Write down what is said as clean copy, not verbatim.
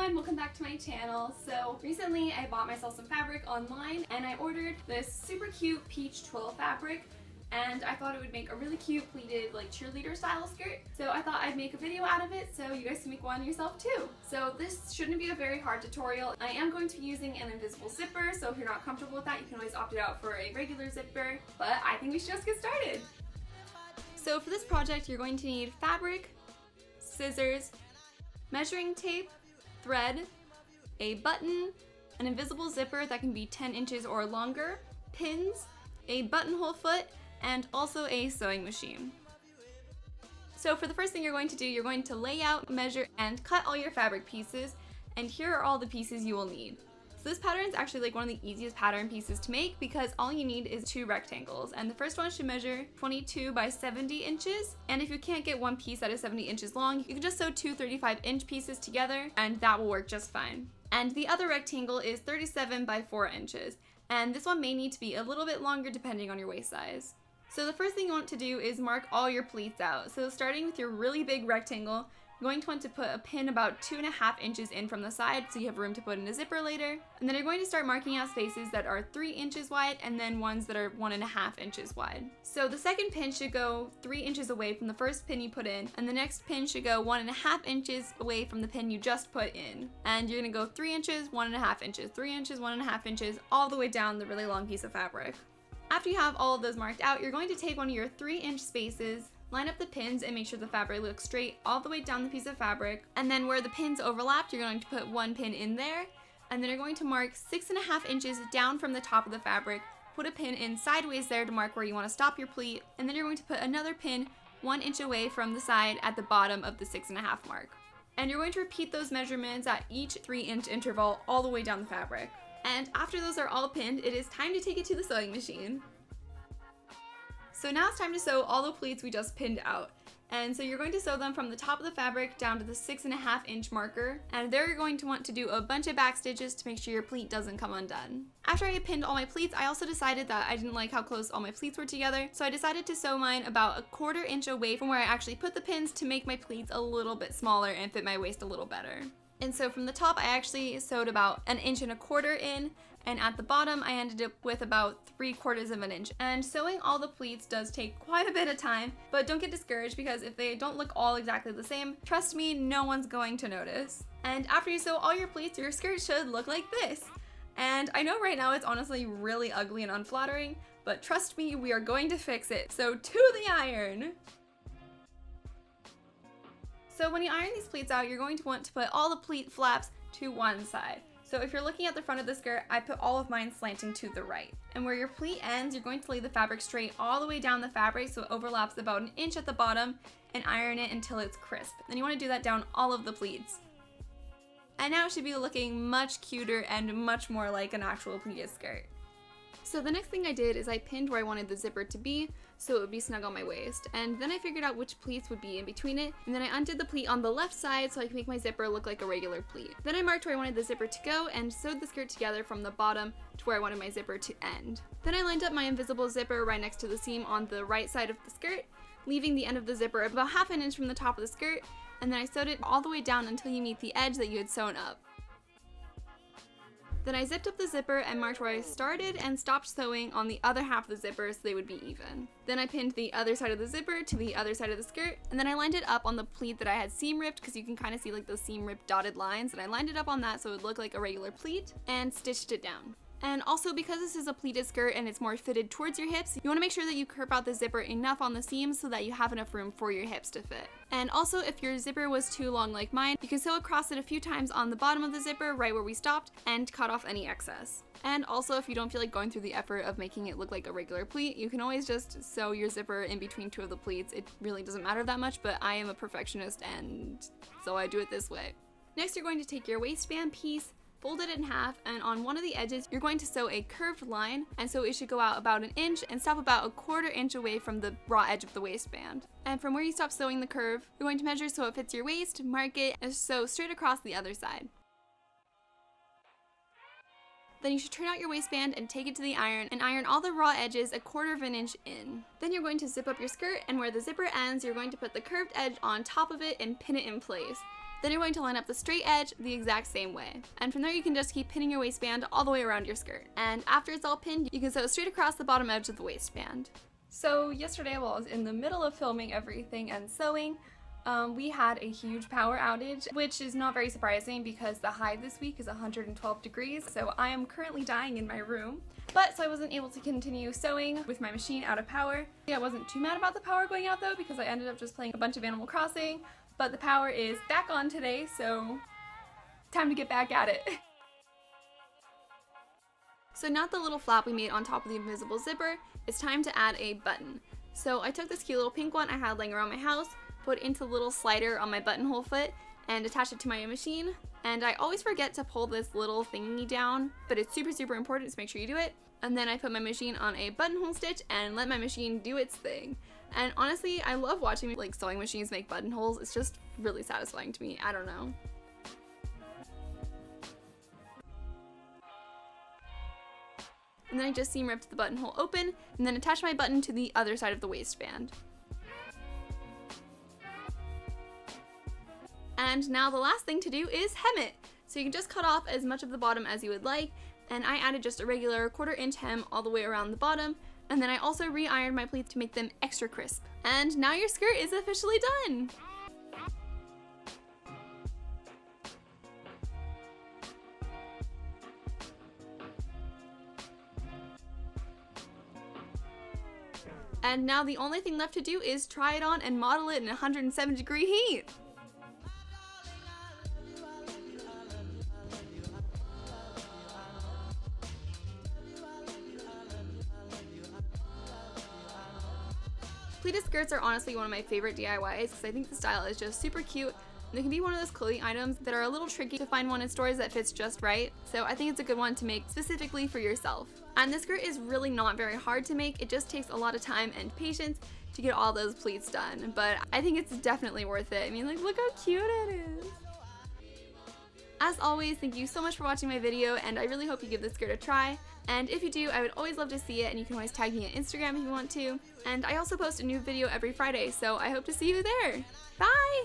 everyone, welcome back to my channel. So recently I bought myself some fabric online and I ordered this super cute peach twill fabric, and I thought it would make a really cute pleated like cheerleader style skirt. So I thought I'd make a video out of it so you guys can make one yourself too. So this shouldn't be a very hard tutorial. I am going to be using an invisible zipper, so if you're not comfortable with that you can always opt it out for a regular zipper, but I think we should just get started. So for this project you're going to need fabric, scissors, measuring tape, thread, a button, an invisible zipper that can be 10 inches or longer, pins, a buttonhole foot, and also a sewing machine. So for the first thing you're going to do, you're going to lay out, measure, and cut all your fabric pieces, and here are all the pieces you will need. So this pattern is actually like one of the easiest pattern pieces to make because all you need is 2 rectangles, and the first one should measure 22 by 70 inches, and if you can't get one piece that is 70 inches long, you can just sew 2 35-inch pieces together and that will work just fine. And the other rectangle is 37 by 4 inches, and this one may need to be a little bit longer depending on your waist size. So the first thing you want to do is mark all your pleats out. So starting with your really big rectangle, you're going to want to put a pin about 2.5 inches in from the side so you have room to put in a zipper later. And then you're going to start marking out spaces that are 3 inches wide and then ones that are 1.5 inches wide. So the second pin should go 3 inches away from the first pin you put in, and the next pin should go 1.5 inches away from the pin you just put in. And you're going to go 3 inches, 1.5 inches, 3 inches, 1.5 inches, all the way down the really long piece of fabric. After you have all of those marked out, you're going to take one of your 3-inch spaces, line up the pins and make sure the fabric looks straight all the way down the piece of fabric, and then where the pins overlapped, you're going to put one pin in there, and then you're going to mark 6.5 inches down from the top of the fabric, put a pin in sideways there to mark where you want to stop your pleat, and then you're going to put another pin 1 inch away from the side at the bottom of the 6.5 mark. And you're going to repeat those measurements at each 3-inch interval all the way down the fabric. And after those are all pinned, it is time to take it to the sewing machine. So now it's time to sew all the pleats we just pinned out. And so you're going to sew them from the top of the fabric down to the 6.5-inch marker. And there you're going to want to do a bunch of back stitches to make sure your pleat doesn't come undone. After I had pinned all my pleats, I also decided that I didn't like how close all my pleats were together. So I decided to sew mine about 1/4 inch away from where I actually put the pins to make my pleats a little bit smaller and fit my waist a little better. And so from the top, I actually sewed about 1.25 inches in, and at the bottom, I ended up with about 3/4 inch. And sewing all the pleats does take quite a bit of time, but don't get discouraged because if they don't look all exactly the same, trust me, no one's going to notice. And after you sew all your pleats, your skirt should look like this. And I know right now it's honestly really ugly and unflattering, but trust me, we are going to fix it. So to the iron! So when you iron these pleats out, you're going to want to put all the pleat flaps to one side. So if you're looking at the front of the skirt, I put all of mine slanting to the right. And where your pleat ends, you're going to lay the fabric straight all the way down the fabric so it overlaps about 1 inch at the bottom, and iron it until it's crisp. Then you want to do that down all of the pleats. And now it should be looking much cuter and much more like an actual pleated skirt. So the next thing I did is I pinned where I wanted the zipper to be so it would be snug on my waist, and then I figured out which pleats would be in between it, and then I undid the pleat on the left side so I could make my zipper look like a regular pleat. Then I marked where I wanted the zipper to go and sewed the skirt together from the bottom to where I wanted my zipper to end. Then I lined up my invisible zipper right next to the seam on the right side of the skirt, leaving the end of the zipper about 1/2 inch from the top of the skirt, and then I sewed it all the way down until you meet the edge that you had sewn up. Then I zipped up the zipper and marked where I started and stopped sewing on the other half of the zipper so they would be even. Then I pinned the other side of the zipper to the other side of the skirt, and then I lined it up on the pleat that I had seam ripped because you can kind of see like those seam ripped dotted lines, and I lined it up on that so it would look like a regular pleat and stitched it down. And also because this is a pleated skirt and it's more fitted towards your hips, you want to make sure that you curve out the zipper enough on the seams so that you have enough room for your hips to fit. And also if your zipper was too long like mine, you can sew across it a few times on the bottom of the zipper right where we stopped and cut off any excess. And also if you don't feel like going through the effort of making it look like a regular pleat, you can always just sew your zipper in between 2 of the pleats. It really doesn't matter that much, but I am a perfectionist and so I do it this way. Next you're going to take your waistband piece, fold it in half, and on one of the edges you're going to sew a curved line, and so it should go out about 1 inch and stop about 1/4 inch away from the raw edge of the waistband. And from where you stop sewing the curve, you're going to measure so it fits your waist, mark it, and sew straight across the other side. Then you should turn out your waistband and take it to the iron and iron all the raw edges 1/4 inch in. Then you're going to zip up your skirt, and where the zipper ends, you're going to put the curved edge on top of it and pin it in place. Then you're going to line up the straight edge the exact same way. And from there you can just keep pinning your waistband all the way around your skirt. And after it's all pinned, you can sew straight across the bottom edge of the waistband. So yesterday while I was in the middle of filming everything and sewing, we had a huge power outage, which is not very surprising because the high this week is 112 degrees, so I am currently dying in my room. So I wasn't able to continue sewing with my machine out of power. I wasn't too mad about the power going out though because I ended up just playing a bunch of Animal Crossing, but the power is back on today, so time to get back at it. So now the little flap we made on top of the invisible zipper, it's time to add a button. So I took this cute little pink one I had laying around my house, put it into the little slider on my buttonhole foot, and attach it to my machine. And I always forget to pull this little thingy down, but it's super important, so make sure you do it. And then I put my machine on a buttonhole stitch and let my machine do its thing. And honestly, I love watching like sewing machines make buttonholes. It's just really satisfying to me. I don't know. And then I just seam ripped the buttonhole open and then attached my button to the other side of the waistband. And now the last thing to do is hem it. So you can just cut off as much of the bottom as you would like, and I added just a regular 1/4 inch hem all the way around the bottom, and then I also re-ironed my pleats to make them extra crisp. And now your skirt is officially done! And now the only thing left to do is try it on and model it in 107-degree heat! Pleated skirts are honestly one of my favorite DIYs because I think the style is just super cute. And they can be one of those clothing items that are a little tricky to find one in stores that fits just right. So I think it's a good one to make specifically for yourself. And this skirt is really not very hard to make. It just takes a lot of time and patience to get all those pleats done. But I think it's definitely worth it. I mean, like, look how cute it is. As always, thank you so much for watching my video, and I really hope you give this skirt a try. And if you do, I would always love to see it, and you can always tag me on Instagram if you want to. And I also post a new video every Friday, so I hope to see you there. Bye!